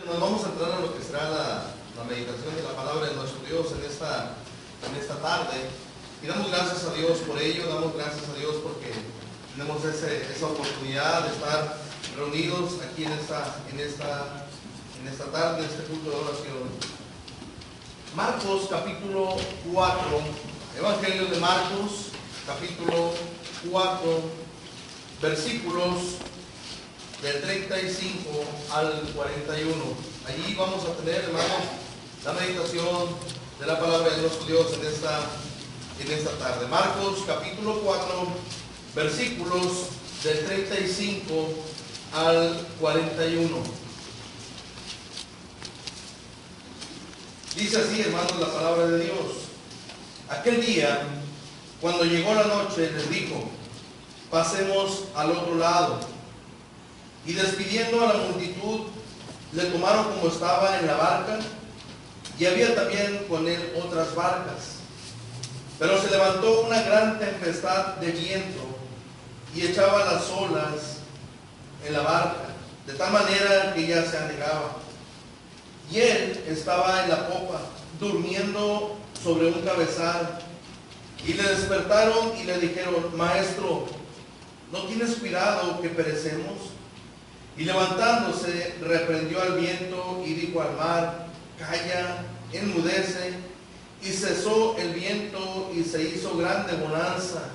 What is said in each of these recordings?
Nos vamos a entrar a lo que será la meditación de la palabra de nuestro Dios en esta tarde. Y damos gracias a Dios por ello, damos gracias a Dios porque tenemos esa oportunidad de estar reunidos aquí en esta tarde, en este culto de oración. Marcos capítulo 4, Evangelio de Marcos capítulo 4, versículos del 35 al 41. Allí vamos a tener, hermanos, la meditación de la palabra de nuestro Dios en esta tarde. Marcos capítulo 4, versículos del 35 al 41. Dice así, hermanos, la palabra de Dios. Aquel día, cuando llegó la noche, les dijo: pasemos al otro lado. Y despidiendo a la multitud, le tomaron como estaba en la barca, y había también con él otras barcas. Pero se levantó una gran tempestad de viento, y echaba las olas en la barca, de tal manera que ya se anegaba. Y él estaba en la popa, durmiendo sobre un cabezal. Y le despertaron y le dijeron: Maestro, ¿no tienes cuidado que perecemos? Y levantándose, reprendió al viento y dijo al mar: calla, enmudece. Y cesó el viento y se hizo grande bonanza.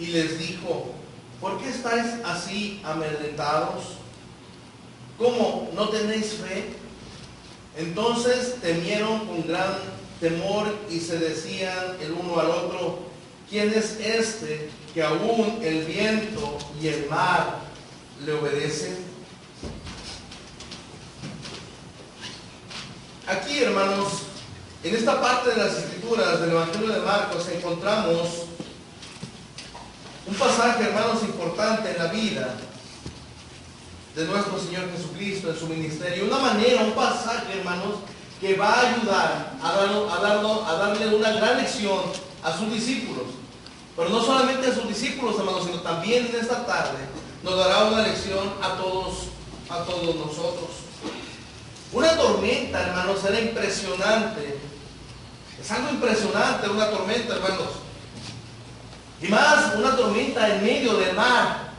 Y les dijo: ¿por qué estáis así amedrentados? ¿Cómo no tenéis fe? Entonces temieron con gran temor y se decían el uno al otro: ¿quién es este que aún el viento y el mar le obedecen? Aquí, hermanos, en esta parte de las Escrituras del Evangelio de Marcos encontramos un pasaje, hermanos, importante en la vida de nuestro Señor Jesucristo, en su ministerio. Una manera, un pasaje, hermanos, que va a ayudar a darle una gran lección a sus discípulos. Pero no solamente a sus discípulos, hermanos, sino también en esta tarde nos dará una lección a todos nosotros. Una tormenta, hermanos, era impresionante. Es algo impresionante una tormenta, hermanos. Y más, una tormenta en medio del mar.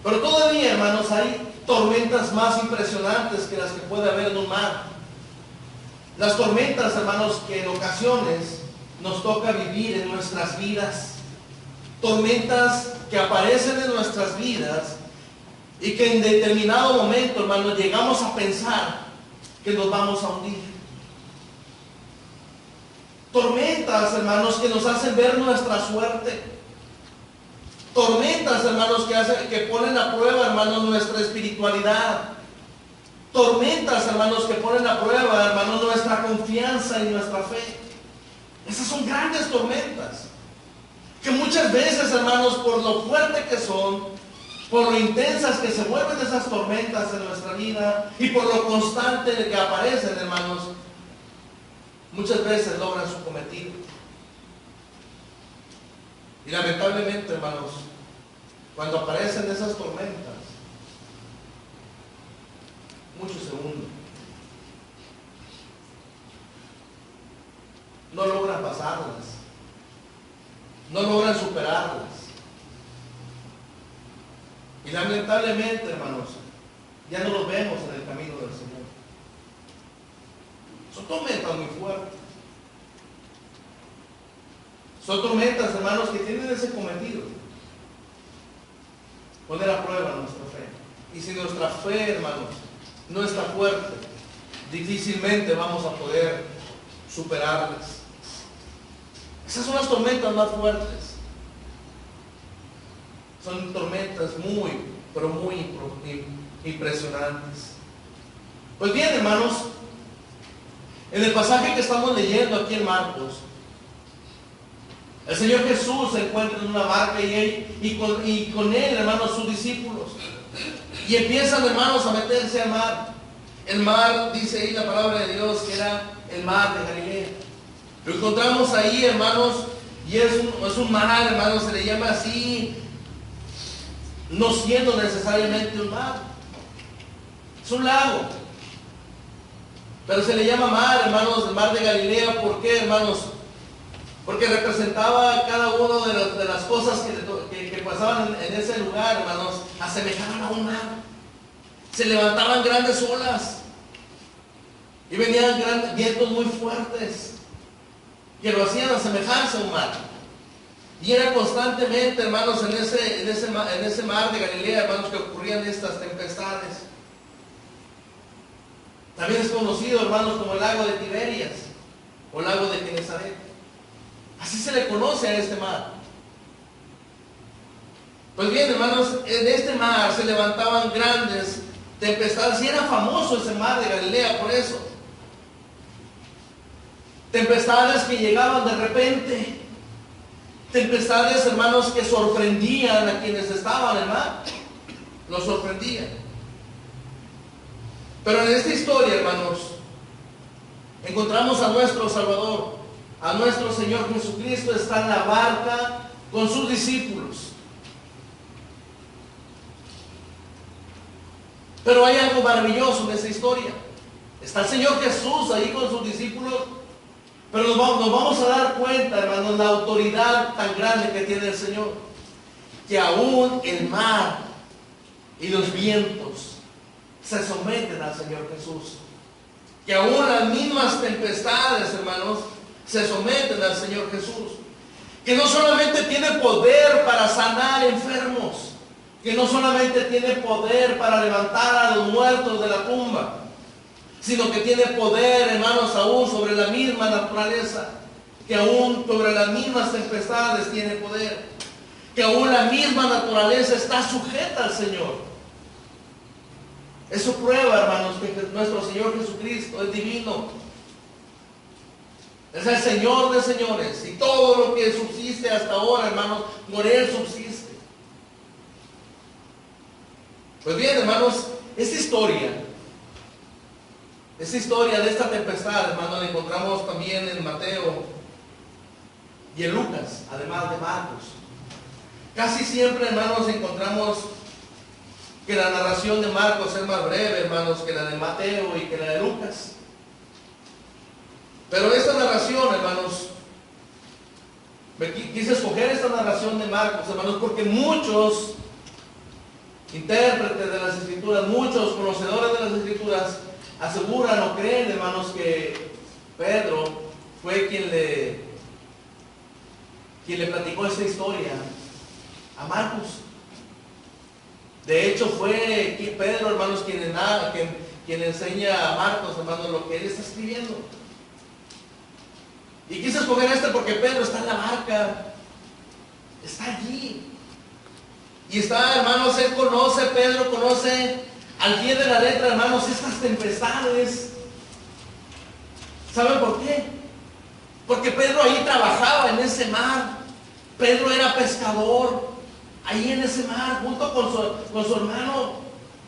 Pero todavía, hermanos, hay tormentas más impresionantes que las que puede haber en un mar. Las tormentas, hermanos, que en ocasiones nos toca vivir en nuestras vidas. Tormentas que aparecen en nuestras vidas y que en determinado momento, hermanos, llegamos a pensar que nos vamos a hundir. Tormentas, hermanos, que nos hacen ver nuestra suerte. Tormentas, hermanos, que ponen a prueba, hermanos, nuestra espiritualidad. Tormentas, hermanos, que ponen a prueba, hermanos, nuestra confianza y nuestra fe. Esas son grandes tormentas, que muchas veces, hermanos, por lo fuerte que son, por lo intensas que se vuelven esas tormentas en nuestra vida y por lo constante que aparecen, hermanos, muchas veces logran su cometido. Y lamentablemente, hermanos, cuando aparecen esas tormentas, muchos se hunden. No logran pasarlas, no logran superarlas. Y lamentablemente, hermanos, ya no los vemos en el camino del Señor. Son tormentas muy fuertes. Son tormentas, hermanos, que tienen ese cometido: poner a prueba nuestra fe. Y si nuestra fe, hermanos, no está fuerte, difícilmente vamos a poder superarlas. Esas son las tormentas más fuertes. Son tormentas muy, pero muy impresionantes. Pues bien, hermanos, en el pasaje que estamos leyendo aquí en Marcos, el Señor Jesús se encuentra en una barca y con él, hermanos, sus discípulos. Y empiezan, hermanos, a meterse al mar. El mar, dice ahí la palabra de Dios, que era el mar de Galilea. Lo encontramos ahí, hermanos, y es un mar, hermanos, se le llama así, no siendo necesariamente un mar. Es un lago. Pero se le llama mar, hermanos, el mar de Galilea. ¿Por qué, hermanos? Porque representaba cada una de las cosas que pasaban en ese lugar, hermanos, asemejaban a un mar. Se levantaban grandes olas y venían grandes vientos muy fuertes que lo hacían asemejarse a un mar. Y era constantemente, hermanos, en ese mar de Galilea, hermanos, que ocurrían estas tempestades. También es conocido, hermanos, como el lago de Tiberias o el lago de Genesaret. Así se le conoce a este mar. Pues bien, hermanos, en este mar se levantaban grandes tempestades y era famoso ese mar de Galilea por eso. Tempestades que llegaban de repente. Tempestades, hermanos, que sorprendían a quienes estaban en el mar. Los sorprendían. Pero en esta historia, hermanos, encontramos a nuestro Salvador, a nuestro Señor Jesucristo. Está en la barca con sus discípulos. Pero hay algo maravilloso en esta historia. Está el Señor Jesús ahí con sus discípulos. Pero nos vamos a dar cuenta, hermanos, la autoridad tan grande que tiene el Señor. Que aún el mar y los vientos se someten al Señor Jesús. Que aún las mismas tempestades, hermanos, se someten al Señor Jesús. Que no solamente tiene poder para sanar enfermos, que no solamente tiene poder para levantar a los muertos de la tumba, sino que tiene poder, hermanos, aún sobre la misma naturaleza, que aún sobre las mismas tempestades tiene poder, que aún la misma naturaleza está sujeta al Señor. Eso prueba, hermanos, que nuestro Señor Jesucristo es divino. Es el Señor de señores, y todo lo que subsiste hasta ahora, hermanos, por Él subsiste. Pues bien, hermanos, esta historia de esta tempestad, hermanos, la encontramos también en Mateo y en Lucas, además de Marcos. Casi siempre, hermanos, encontramos que la narración de Marcos es más breve, hermanos, que la de Mateo y que la de Lucas. Pero esta narración, hermanos, quise escoger esta narración de Marcos, hermanos, porque muchos intérpretes de las Escrituras, muchos conocedores de las Escrituras, aseguran o creen, hermanos, que Pedro fue quien le platicó esta historia a Marcos. De hecho, fue Pedro, hermanos, quien enseña a Marcos, hermanos, lo que él está escribiendo. Y quise escoger porque Pedro está en la barca, está allí. Y está, hermanos, Pedro conoce al pie de la letra, hermanos, estas tempestades. ¿Saben por qué? Porque Pedro ahí trabajaba en ese mar. Pedro era pescador ahí en ese mar, junto con su hermano,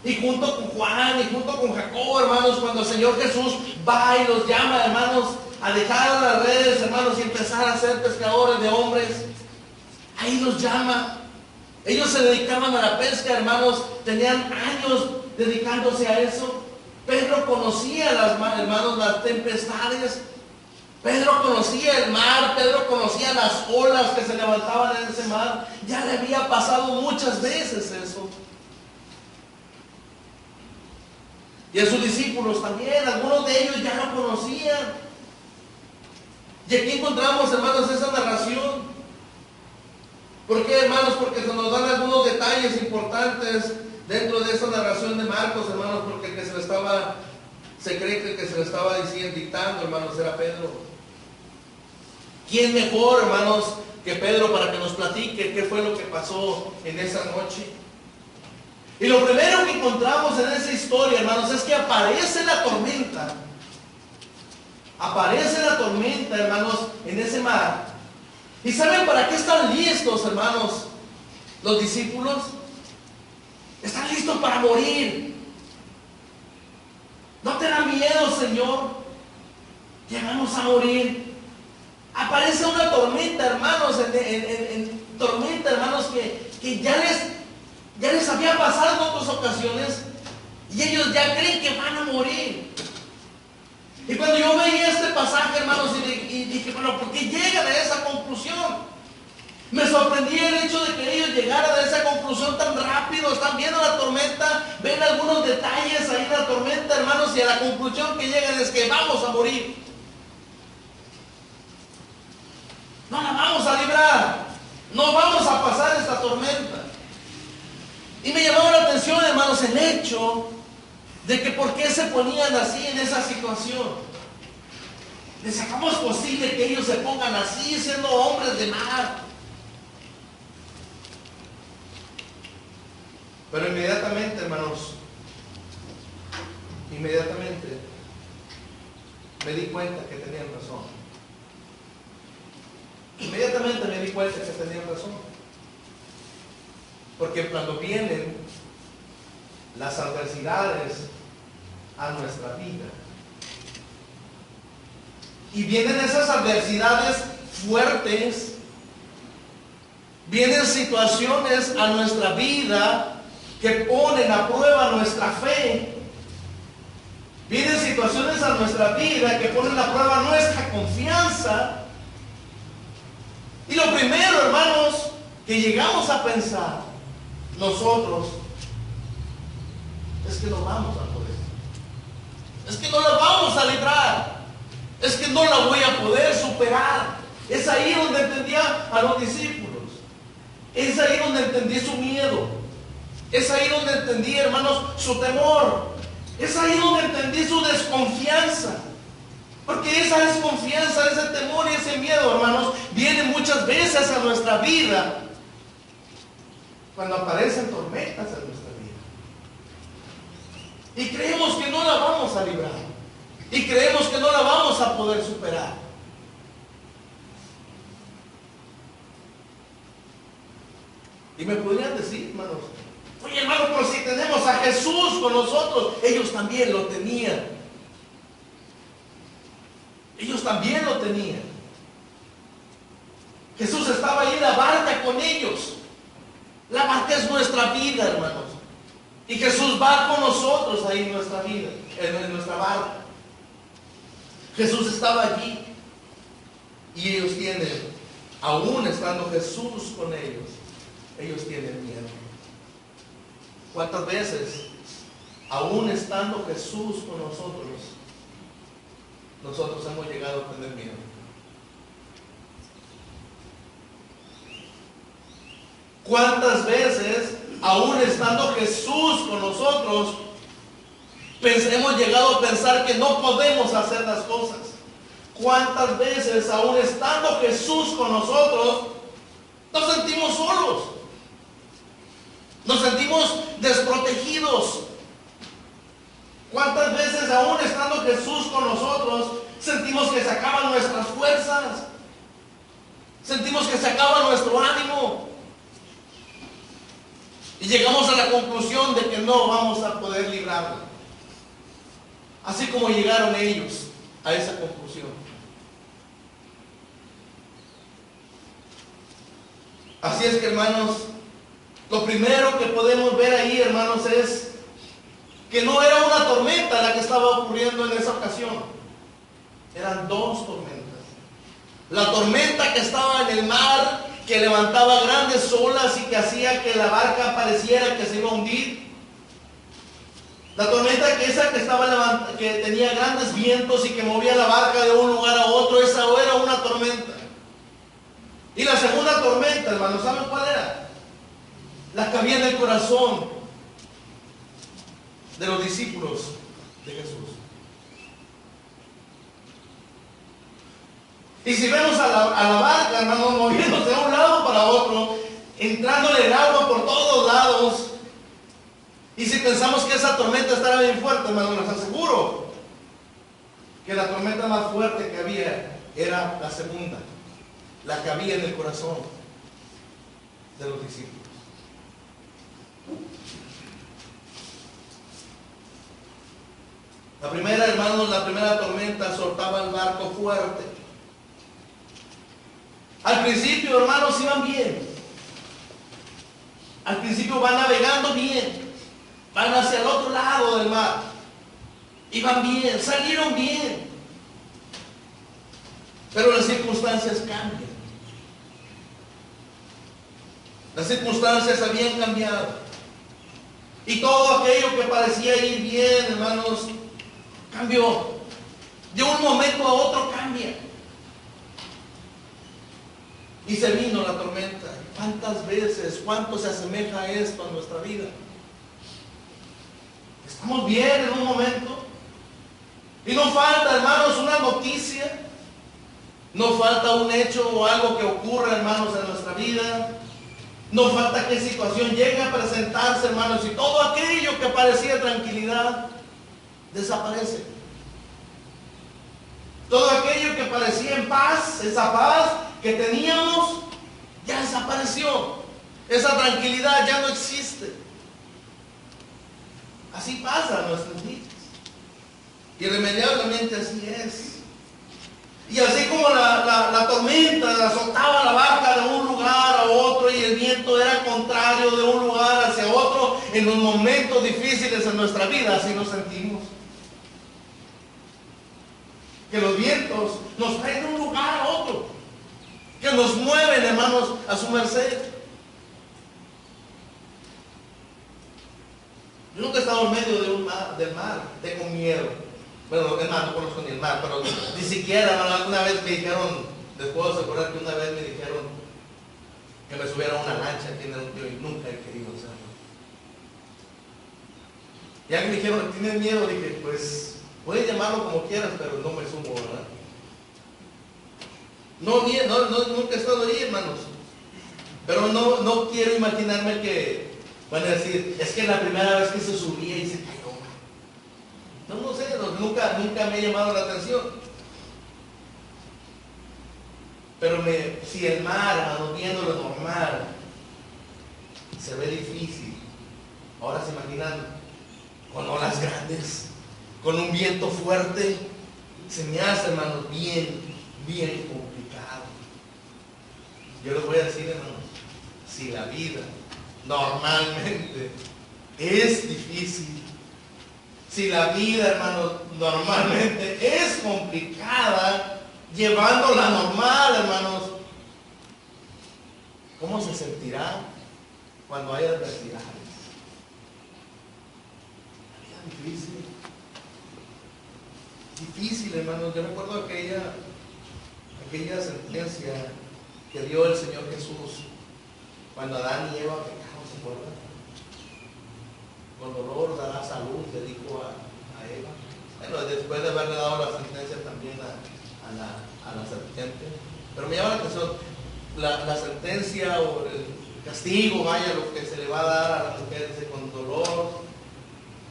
y junto con Juan, y junto con Jacobo, hermanos, cuando el Señor Jesús va y los llama, hermanos, a dejar las redes, hermanos, y empezar a ser pescadores de hombres. Ahí los llama. Ellos se dedicaban a la pesca, hermanos, tenían años dedicándose a eso. Pedro conocía las tempestades. Pedro conocía el mar, Pedro conocía las olas que se levantaban en ese mar. Ya le había pasado muchas veces eso. Y a sus discípulos también, algunos de ellos ya lo conocían. Y aquí encontramos, hermanos, esa narración. ¿Por qué, hermanos? Porque se nos dan algunos detalles importantes dentro de esa narración de Marcos, hermanos, porque se cree que el que se le estaba dictando, hermanos, era Pedro. ¿Quién mejor, hermanos, que Pedro para que nos platique qué fue lo que pasó en esa noche? Y lo primero que encontramos en esa historia, hermanos, es que aparece la tormenta. Aparece la tormenta, hermanos, en ese mar. ¿Y saben para qué están listos, hermanos, los discípulos? Están listos para morir. ¿No te da miedo, Señor? Que vamos a morir. Aparece una tormenta, hermanos, tormenta, hermanos, que ya les había pasado en otras ocasiones. Y ellos ya creen que van a morir. Y cuando yo veía este pasaje, hermanos, y dije, bueno, ¿por qué llegan a esa conclusión? Me sorprendía el hecho de que ellos llegaran a esa conclusión tan rápido. Están viendo la tormenta, ven algunos detalles ahí en la tormenta, hermanos, y a la conclusión que llegan es que vamos a morir. No la vamos a librar. No vamos a pasar esta tormenta. Y me llamó la atención, hermanos, el hecho de que por qué se ponían así en esa situación. Decía, ¿cómo es posible que ellos se pongan así siendo hombres de mar? Pero inmediatamente, hermanos, inmediatamente me di cuenta que tenían razón. Inmediatamente me di cuenta que tenían razón. Porque cuando vienen las adversidades a nuestra vida, y vienen esas adversidades fuertes, vienen situaciones a nuestra vida que ponen a prueba nuestra fe, vienen situaciones a nuestra vida que ponen a prueba nuestra confianza. Y lo primero, hermanos, que llegamos a pensar nosotros es que no vamos a poder, es que no la vamos a librar, es que no la voy a poder superar. Es ahí donde entendía a los discípulos, es ahí donde entendí su miedo, es ahí donde entendí, hermanos, su temor, es ahí donde entendí su desconfianza. Porque esa desconfianza, ese temor y ese miedo, hermanos, viene muchas veces a nuestra vida cuando aparecen tormentas en nuestra vida. Y creemos que no la vamos a librar. Y creemos que no la vamos a poder superar. Y me podrían decir, hermanos, oye, hermano, pero si tenemos a Jesús con nosotros, ellos también lo tenían. Ellos también lo tenían. Jesús estaba ahí en la barca con ellos. La barca es nuestra vida, hermanos. Y Jesús va con nosotros ahí en nuestra vida, en nuestra barca. Jesús estaba allí. Y ellos tienen, aún estando Jesús con ellos tienen miedo. ¿Cuántas veces, aún estando Jesús con nosotros hemos llegado a tener miedo? ¿Cuántas veces, aún estando Jesús con nosotros, hemos llegado a pensar que no podemos hacer las cosas? ¿Cuántas veces, aún estando Jesús con nosotros, nos sentimos solos? Nos sentimos desprotegidos. ¿Cuántas veces, aún estando Jesús con nosotros, sentimos que se acaban nuestras fuerzas? Sentimos que se acaba nuestro ánimo. Y llegamos a la conclusión de que no vamos a poder librarla. Así como llegaron ellos a esa conclusión. Así es que, hermanos, lo primero que podemos ver ahí, hermanos, es que no era una tormenta la que estaba ocurriendo en esa ocasión. Eran dos tormentas. La tormenta que estaba en el mar, que levantaba grandes olas y que hacía que la barca pareciera que se iba a hundir. La tormenta que tenía grandes vientos y que movía la barca de un lugar a otro, esa era una tormenta. Y la segunda tormenta, hermanos, ¿saben cuál era? La que había en el corazón de los discípulos de Jesús. Y si vemos a la barca, hermanos, moviéndose de un lado para otro, entrándole el agua por todos lados, y si pensamos que esa tormenta estará bien fuerte, hermanos, les aseguro que la tormenta más fuerte que había era la segunda, la que había en el corazón de los discípulos. La primera, hermanos, la primera tormenta azotaba el barco fuerte. Al principio, hermanos, iban bien. Al principio van navegando bien. van hacia el otro lado del mar. Y van bien, salieron bien. Pero las circunstancias cambian. Las circunstancias habían cambiado. Y todo aquello que parecía ir bien, hermanos, cambió. De un momento a otro cambia. Y se vino la tormenta. ¿Cuántas veces, cuánto se asemeja esto a nuestra vida? Estamos bien en un momento. Y no falta, hermanos, una noticia. No falta un hecho o algo que ocurra, hermanos, en nuestra vida. No falta que situación llegue a presentarse, hermanos, y todo aquello que parecía tranquilidad desaparece. Todo aquello que parecía en paz, esa paz que teníamos, ya desapareció. Esa tranquilidad ya no existe. Así pasa en nuestras vidas. Irremediablemente así es. Y así como la tormenta azotaba la barca de un lugar a otro y el viento era contrario de un lugar hacia otro, en los momentos difíciles en nuestra vida, así nos sentimos. Que los vientos nos traen de un lugar a otro, que nos mueven, hermanos, a su merced. Yo nunca he estado en medio del mar, tengo miedo. Bueno, es más, no conozco ni el mar, pero ni siquiera, hermano, alguna vez me dijeron, les puedo asegurar que una vez me dijeron que me subiera a una lancha aquí en el río y nunca he querido hacerlo. Ya que me dijeron, ¿tienes miedo? Dije, pues, puedes llamarlo como quieras, pero no me subo, ¿verdad? Nunca he estado ahí, hermanos. Pero no quiero imaginarme que van a decir, es que la primera vez que se subía y se cayó. No sé, nunca me ha llamado la atención. Pero si el mar, hermano, viéndolo normal, se ve difícil. Ahora se imaginan con olas grandes, con un viento fuerte, se me hace, hermanos, bien complicado. Yo les voy a decir, hermanos, si la vida normalmente es difícil, si la vida, hermanos, normalmente es complicada, llevándola normal, hermanos, ¿cómo se sentirá cuando hay adversidades? La vida difícil, hermanos. Yo recuerdo aquella sentencia que dio el Señor Jesús cuando Adán y Eva pecaron, ¿se acuerdan? Con dolor dará salud, le dijo a Eva. Bueno, después de haberle dado la sentencia también a la serpiente. Pero me llama la atención la sentencia o el castigo, vaya, lo que se le va a dar a la mujer, dice, con dolor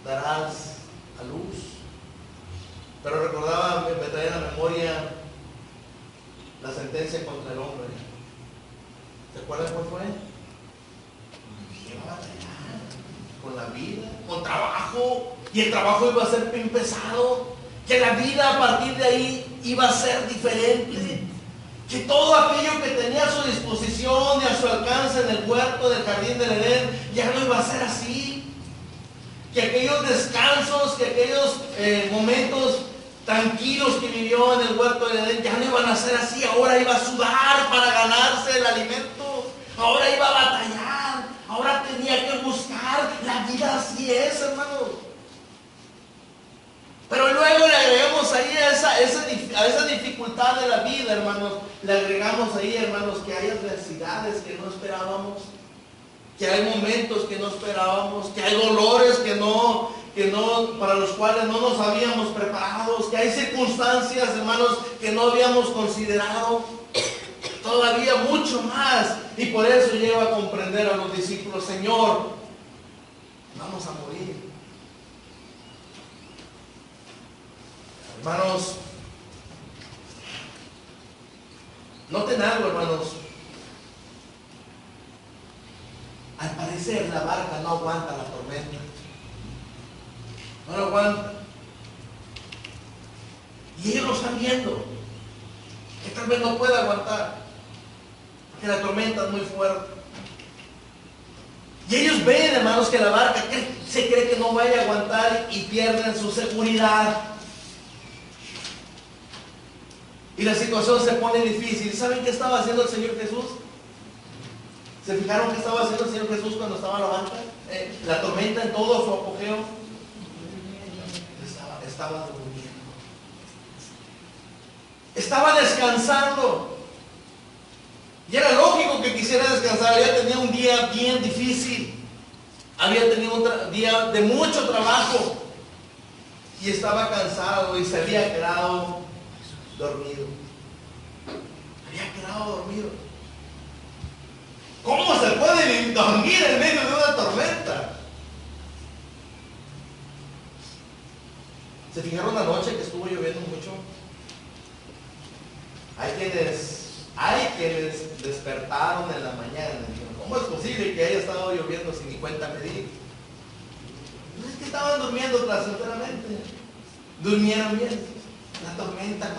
darás a luz. Pero recordaba, me traía a la memoria la sentencia contra el hombre. ¿Se acuerdan cuál fue? Con la vida, con trabajo, y el trabajo iba a ser bien pesado, que la vida a partir de ahí iba a ser diferente, que todo aquello que tenía a su disposición y a su alcance en el huerto del jardín del Edén ya no iba a ser así, que aquellos descansos, que aquellos momentos tranquilos que vivió en el huerto del Edén ya no iban a ser así. Ahora iba a sudar para ganarse el alimento, ahora iba a batallar, ahora tenía que buscar. La vida así es, hermano. Pero luego le agregamos ahí a esa dificultad de la vida, hermanos, le agregamos ahí, hermanos, que hay adversidades que no esperábamos, que hay momentos que no esperábamos, que hay dolores que no, para los cuales no nos habíamos preparado, que hay circunstancias, hermanos, que no habíamos considerado. Todavía mucho más. Y por eso lleva a comprender a los discípulos, Señor, vamos a morir. Hermanos, noten algo, hermanos. Al parecer la barca no aguanta la tormenta. No la aguanta. Y ellos lo están viendo, que tal vez no pueda aguantar, que la tormenta es muy fuerte. Y ellos ven, hermanos, que la barca, que se cree que no vaya a aguantar y pierden su seguridad. Y la situación se pone difícil. ¿Saben qué estaba haciendo el Señor Jesús? ¿Se fijaron qué estaba haciendo el Señor Jesús cuando estaba en la barca? La tormenta en todo su apogeo. Estaba durmiendo. Estaba descansando. Y era lógico que quisiera descansar. Había tenido un día bien difícil. Había tenido un día de mucho trabajo. Y estaba cansado y se había quedado dormido. Había quedado dormido. ¿Cómo se puede dormir en medio de una tormenta? ¿Se fijaron la noche que estuvo lloviendo mucho? Hay quienes despertaron en la mañana y dijeron, ¿cómo es posible que haya estado lloviendo sin ni cuenta me di? No es que estaban durmiendo placenteramente. Durmieron bien. La tormenta.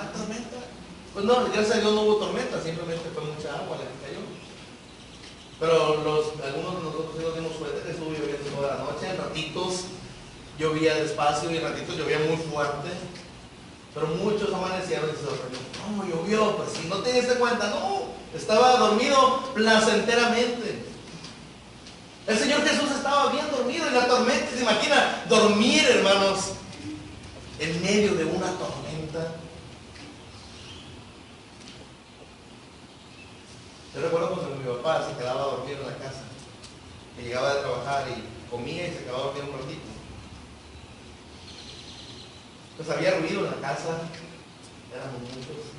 Pues no, gracias a Dios no hubo tormenta, simplemente fue mucha agua la que cayó. Pero algunos de nosotros sí nos dimos cuenta que estuvo lloviendo toda la noche. En ratitos llovía despacio y en ratitos llovía muy fuerte. Pero muchos amanecieron y se sorprendieron. ¿Cómo llovió? Pues si no te diste cuenta, no. Estaba dormido placenteramente. El Señor Jesús estaba bien dormido en la tormenta. ¿Se imagina dormir, hermanos, en medio de una tormenta? Yo recuerdo cuando mi papá se quedaba a dormir en la casa, que llegaba de trabajar y comía y se quedaba a dormir un ratito. Pues había ruido en la casa, éramos muchos,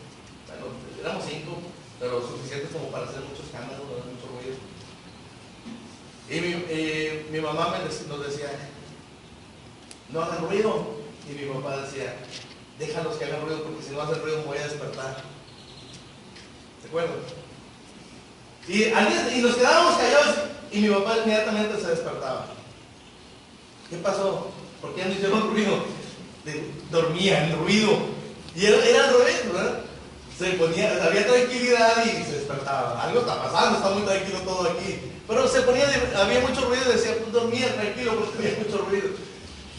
bueno, éramos 5, pero suficientes como para hacer mucho escándalo, mucho ruido. Y mi mamá nos decía, no hagan ruido. Y mi papá decía, déjalos que hagan ruido porque si no hacen ruido me voy a despertar. ¿Se acuerdan? Y nos quedábamos callados y mi papá inmediatamente se despertaba. ¿Qué pasó? ¿Por qué no hicieron ruido? Dormía en ruido. Y era el revés, ¿verdad? Había tranquilidad y se despertaba. Algo está pasando, está muy tranquilo todo aquí. Pero había mucho ruido y decía, pues dormía tranquilo porque había mucho ruido.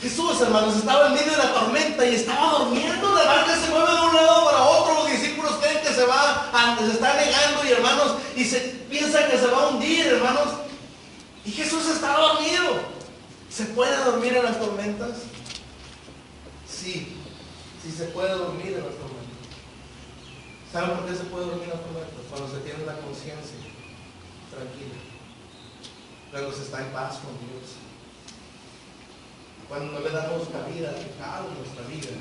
Jesús, hermanos, estaba en medio de la tormenta y estaba durmiendo. La barca se mueve de un lado para otro. Los discípulos creen que se está negando, y hermanos, y piensan que se va a hundir, hermanos. Y Jesús está dormido. ¿Se puede dormir en las tormentas? Sí se puede dormir en las tormentas. ¿Saben por qué se puede dormir en las tormentas? Cuando se tiene la conciencia tranquila. Cuando se está en paz con Dios. Cuando no le damos cabida al pecado en nuestra vida,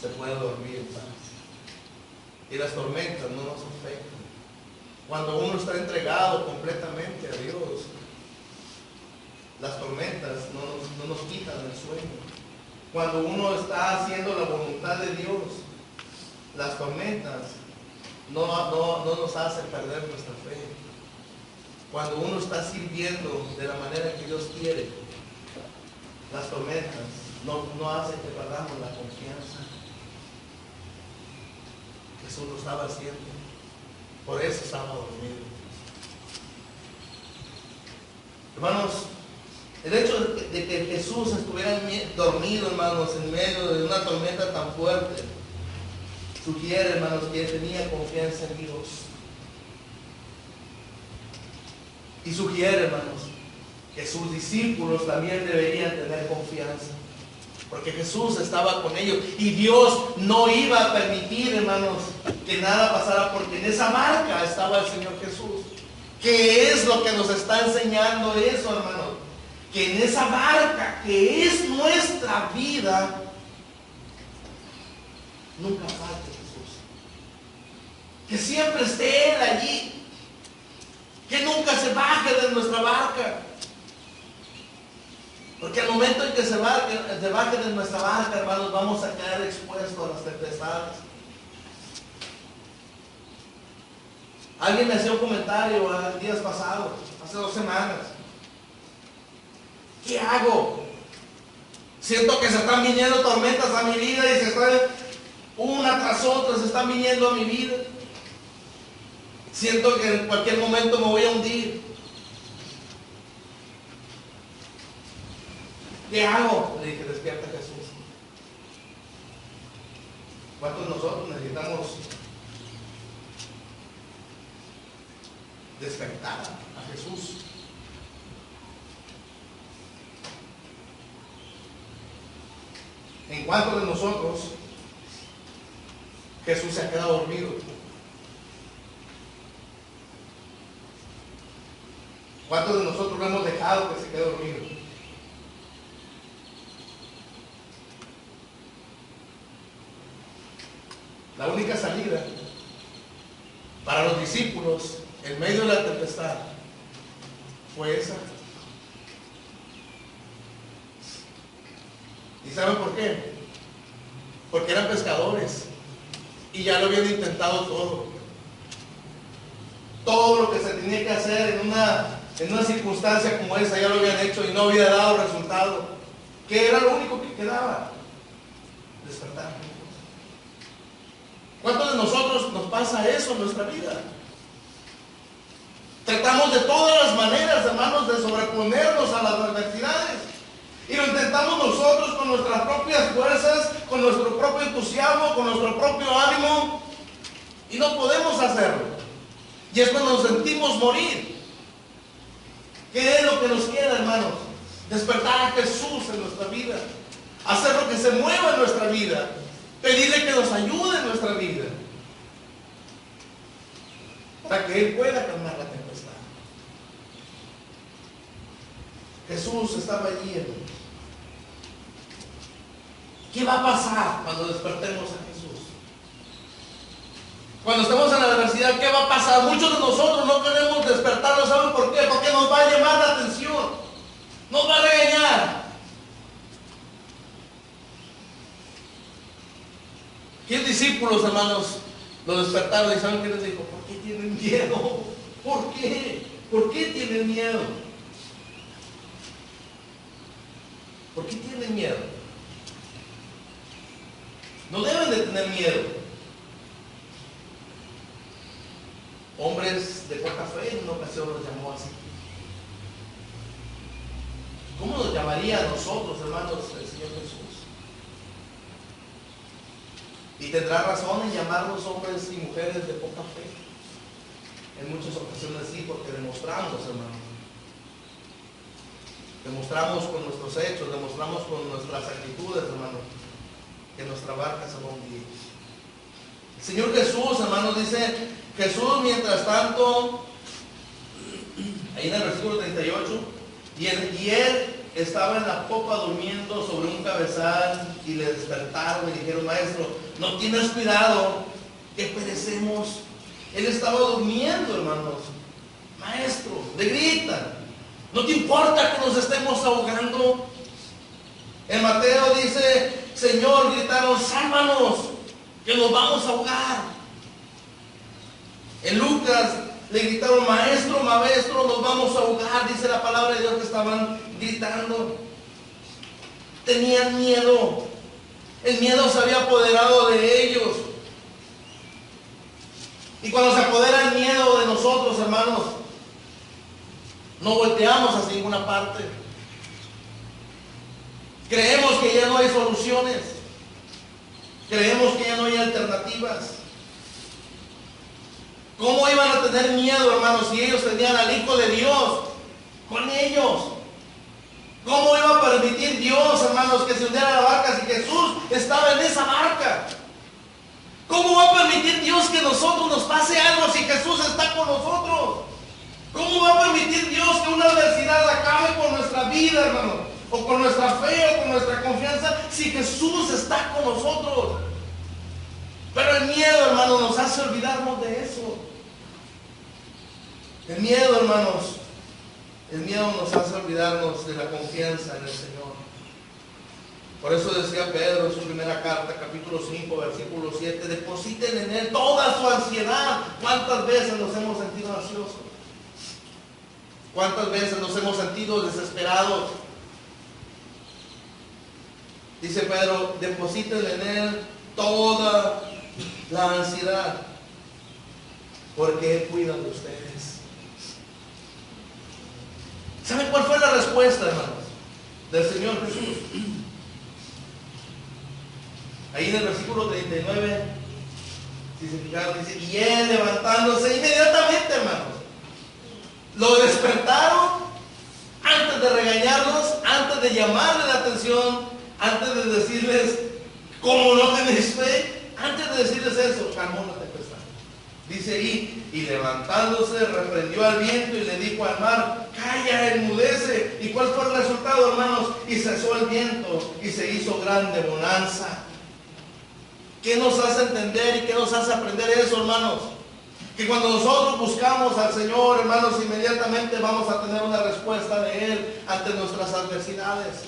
se puede dormir en paz. Y las tormentas no nos afectan. Cuando uno está entregado completamente a Dios, las tormentas no nos quitan el sueño. Cuando uno está haciendo la voluntad de Dios, las tormentas no nos hacen perder nuestra fe. Cuando uno está sirviendo de la manera que Dios quiere, las tormentas no hacen que perdamos la confianza. Jesús lo estaba haciendo. Por eso estaba dormido. Hermanos, el hecho de que Jesús estuviera dormido, hermanos, en medio de una tormenta tan fuerte, sugiere, hermanos, que él tenía confianza en Dios. Y sugiere, hermanos, que sus discípulos también deberían tener confianza. Porque Jesús estaba con ellos y Dios no iba a permitir, hermanos, que nada pasara, porque en esa barca estaba el Señor Jesús. ¿Qué es lo que nos está enseñando eso, hermanos? Que en esa barca que es nuestra vida, nunca falte Jesús. Que siempre esté Él allí. Que nunca se baje de nuestra barca. Porque al momento en que se baje de nuestra barca, hermanos, vamos a quedar expuestos a las tempestades. Alguien me hacía un comentario días pasados, hace 2 semanas. ¿Qué hago? Siento que se están viniendo tormentas a mi vida y una tras otra se están viniendo a mi vida. Siento que en cualquier momento me voy a hundir. ¿Qué hago? Le dije, despierta a Jesús. ¿Cuántos de nosotros necesitamos despertar a Jesús? ¿En cuántos de nosotros Jesús se ha quedado dormido? ¿Cuántos de nosotros lo hemos dejado que se quede dormido? La única salida para los discípulos en medio de la tempestad fue esa. ¿Y saben por qué? Porque eran pescadores y ya lo habían intentado todo. Todo lo que se tenía que hacer en una circunstancia como esa ya lo habían hecho y no había dado resultado. ¿Qué era lo único que quedaba? Despertar. ¿Cuántos de nosotros nos pasa eso en nuestra vida? Tratamos de todas las maneras, hermanos, de sobreponernos a las adversidades. Y lo intentamos nosotros con nuestras propias fuerzas, con nuestro propio entusiasmo, con nuestro propio ánimo. Y no podemos hacerlo. Y es cuando nos sentimos morir. ¿Qué es lo que nos queda, hermanos? Despertar a Jesús en nuestra vida. Hacer lo que se mueva en nuestra vida. Pedirle que nos ayude en nuestra vida. Para que Él pueda calmar la tempestad. Jesús estaba allí, hermanos. ¿Qué va a pasar cuando despertemos a Jesús? Cuando estemos en la adversidad, ¿qué va a pasar? Muchos de nosotros no queremos despertarnos. ¿Saben por qué? Porque nos va a llamar la atención. Nos va a regañar. ¿Qué discípulos, hermanos, lo despertaron y saben qué les dijo? ¿Por qué tienen miedo? ¿Por qué? ¿Por qué tienen miedo? ¿Por qué tienen miedo? No deben de tener miedo. Hombres de poca fe en una ocasión los llamó así. ¿Cómo nos llamaría a nosotros, hermanos, el Señor Jesús? Y tendrá razón en llamarnos hombres y mujeres de poca fe. En muchas ocasiones sí, porque demostramos, hermanos. Demostramos con nuestros hechos, demostramos con nuestras actitudes, hermanos, que nuestra barca se va a hundir. El Señor Jesús, hermanos, dice, Jesús mientras tanto, ahí en el versículo 38, y él estaba en la popa durmiendo sobre un cabezal, y le despertaron y dijeron, maestro, no tienes cuidado que perecemos. Él estaba durmiendo, hermanos. Maestro, le gritan, ¿no te importa que nos estemos ahogando? En Mateo dice, Señor, gritaron, sálvanos, que nos vamos a ahogar. En Lucas le gritaron, maestro, maestro, nos vamos a ahogar. Dice la palabra de Dios que estaban gritando. Tenían miedo. El miedo se había apoderado de ellos. Y cuando se apodera el miedo de nosotros, hermanos, no volteamos hacia ninguna parte. Creemos que ya no hay soluciones. Creemos que ya no hay alternativas. ¿Cómo iban a tener miedo, hermanos, si ellos tenían al Hijo de Dios con ellos? ¿Cómo iba a permitir Dios, hermanos, que se hundiera la barca si Jesús estaba en esa barca? ¿Cómo va a permitir Dios que a nosotros nos pase algo si Jesús está con nosotros? ¿Cómo va a permitir Dios que una adversidad acabe con nuestra vida, hermano? O con nuestra fe, o con nuestra confianza, si Jesús está con nosotros? Pero el miedo, hermano, nos hace olvidarnos de eso. El miedo, hermanos, el miedo nos hace olvidarnos de la confianza en el Señor. Por eso decía Pedro en su primera carta, capítulo 5, versículo 7, depositen en Él toda su ansiedad. ¿Cuántas veces nos hemos sentido ansiosos? ¿Cuántas veces nos hemos sentido desesperados? Dice Pedro, depositen en Él toda la ansiedad, porque Él cuida de ustedes. ¿Saben cuál fue la respuesta, hermanos? del Señor Jesús. Ahí en el versículo 39, si se fijaron, dice, y él levantándose inmediatamente, hermanos, lo despertaron antes de regañarlos, antes de llamarle la atención, antes de decirles, ¿cómo no tenéis fe? Antes de decirles eso, calmó la tempestad. Dice ahí, y levantándose, reprendió al viento y le dijo al mar, calla, enmudece. ¿Y cuál fue el resultado, hermanos? Y cesó el viento y se hizo grande bonanza. ¿Qué nos hace entender y qué nos hace aprender eso, hermanos? Que cuando nosotros buscamos al Señor, hermanos, inmediatamente vamos a tener una respuesta de Él ante nuestras adversidades.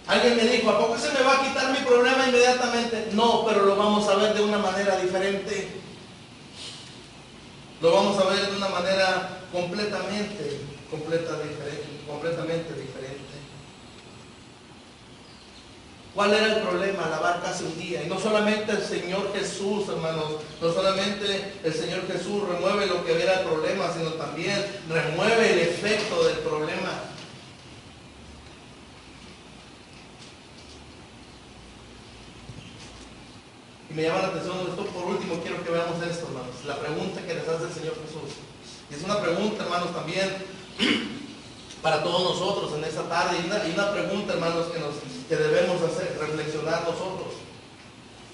Alguien me dijo, ¿a poco se me va a quitar mi problema inmediatamente? No, pero lo vamos a ver de una manera diferente. Lo vamos a ver de una manera completamente diferente. ¿Cuál era el problema? La barca se hundía. Y no solamente el Señor Jesús, hermanos, no solamente el Señor Jesús remueve lo que era el problema, sino también remueve el efecto del problema. Y me llama la atención esto. Por último, quiero que veamos esto, hermanos. La pregunta que les hace el Señor Jesús. Y es una pregunta, hermanos, también para todos nosotros en esta tarde. Y una pregunta, hermanos, que debemos hacer, reflexionar nosotros.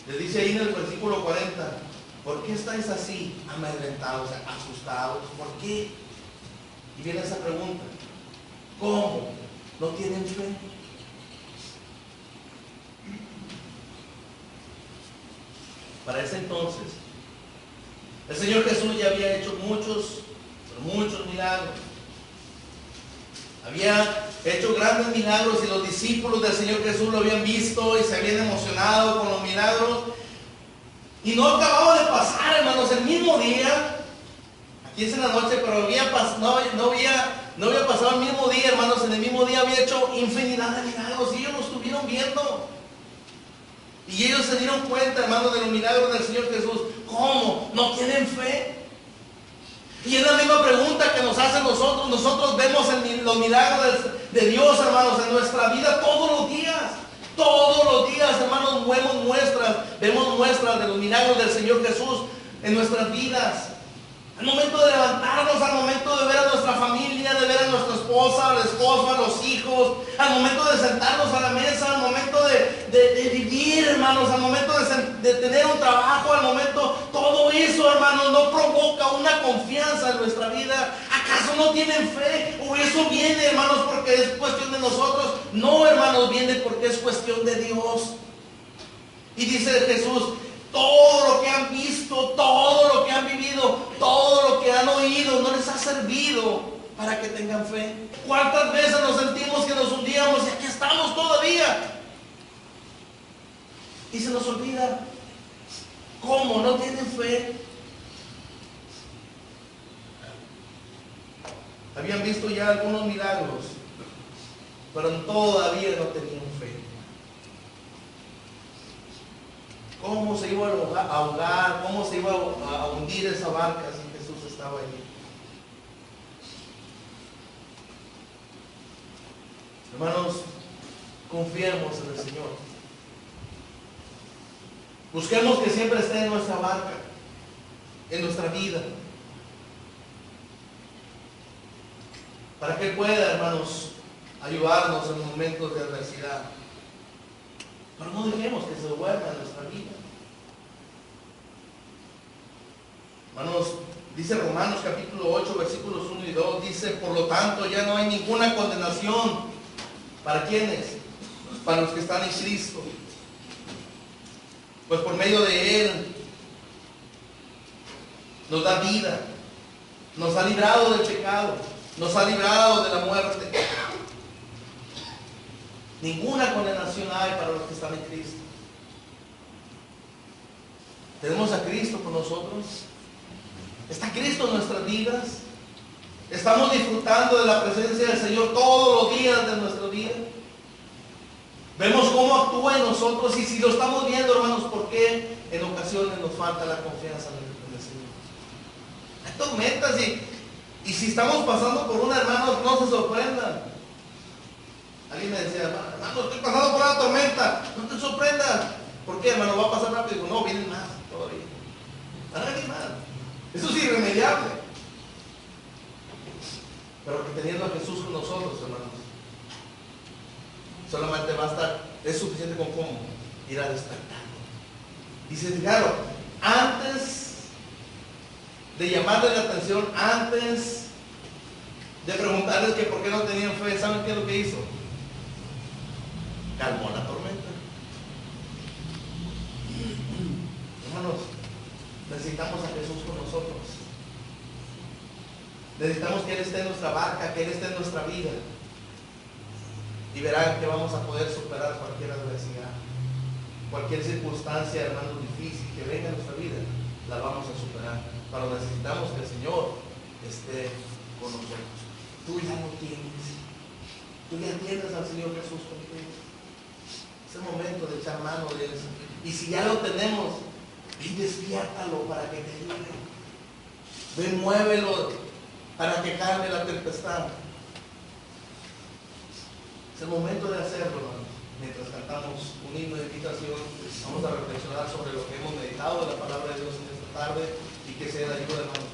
Le dice ahí en el versículo 40, ¿por qué estáis así amedrentados, asustados? ¿Por qué? Y viene esa pregunta, ¿cómo? ¿No tienen fe? Para ese entonces, el Señor Jesús ya había hecho muchos milagros. Había hecho grandes milagros y los discípulos del Señor Jesús lo habían visto y se habían emocionado con los milagros. Y no acababa de pasar, hermanos, el mismo día. Aquí es en la noche, pero no había pasado el mismo día, hermanos. En el mismo día había hecho infinidad de milagros y ellos lo estuvieron viendo. Y ellos se dieron cuenta, hermanos, de los milagros del Señor Jesús. ¿Cómo? ¿No tienen fe? Y es la misma pregunta que nos hacen nosotros. Nosotros vemos los milagros de Dios, hermanos, en nuestra vida todos los días. Todos los días, hermanos, vemos muestras de los milagros del Señor Jesús en nuestras vidas. Al momento de levantarnos, al momento de ver a nuestra familia, de ver a nuestra esposa, al esposo, a los hijos, al momento de sentarnos a la mesa, al momento de vivir, hermanos, al momento de tener un trabajo, al momento, todo eso, hermanos, no provoca una confianza en nuestra vida. ¿Acaso no tienen fe? ¿O eso viene, hermanos, porque es cuestión de nosotros? No, hermanos, viene porque es cuestión de Dios. Y dice Jesús, todo lo que han visto, todo lo que han vivido, todo lo que han oído, no les ha servido para que tengan fe. ¿Cuántas veces nos sentimos que nos hundíamos y aquí estamos todavía? Y se nos olvida. ¿Cómo? ¿No tienen fe? Habían visto ya algunos milagros, pero todavía no tenían fe. ¿Cómo se iba a ahogar? ¿Cómo se iba a hundir esa barca si Jesús estaba allí? Hermanos, confiemos en el Señor. Busquemos que siempre esté en nuestra barca, en nuestra vida, para que Él pueda, hermanos, ayudarnos en momentos de adversidad. Pero no dejemos que se duerma en nuestra vida. Hermanos, dice Romanos capítulo 8, versículos 1 y 2, dice, por lo tanto ya no hay ninguna condenación. ¿Para quiénes? Para los que están en Cristo. Pues por medio de Él nos da vida, nos ha librado del pecado, nos ha librado de la muerte. Ninguna condenación hay para los que están en Cristo. Tenemos a Cristo con nosotros. ¿Está Cristo en nuestras vidas? ¿Estamos disfrutando de la presencia del Señor todos los días de nuestra vida? Vemos cómo actúa en nosotros y si lo estamos viendo, hermanos, ¿por qué en ocasiones nos falta la confianza en el Señor? Hay tormentas y si estamos pasando por una, hermanos, no se sorprendan. Alguien me decía, hermano, estoy pasando por una tormenta, no te sorprendas. ¿Por qué, hermano? ¿Va a pasar rápido? Digo, no, vienen más todavía. Van a venir más. Eso es irremediable. Pero que teniendo a Jesús con nosotros, hermanos, solamente basta, es suficiente con cómo ir a despertar. Y se fijaron, antes de llamarle la atención, antes de preguntarles que por qué no tenían fe, ¿saben qué es lo que hizo? Calmó la tormenta. Hermanos, necesitamos a Jesús con nosotros. Necesitamos que Él esté en nuestra barca, que Él esté en nuestra vida. Y verán que vamos a poder superar cualquier adversidad. Cualquier circunstancia, hermanos, difícil que venga a nuestra vida, la vamos a superar. Pero necesitamos que el Señor esté con nosotros. Tú ya lo tienes. Tú ya tienes al Señor Jesús contigo. Es el momento de echar mano de eso. Y si ya lo tenemos, ven, despiértalo para que te ayude. Ven, muévelo para que calme la tempestad. Es el momento de hacerlo, hermanos. Mientras cantamos un himno de invitación, vamos a reflexionar sobre lo que hemos meditado de la palabra de Dios en esta tarde y que sea de ayuda, hermanos.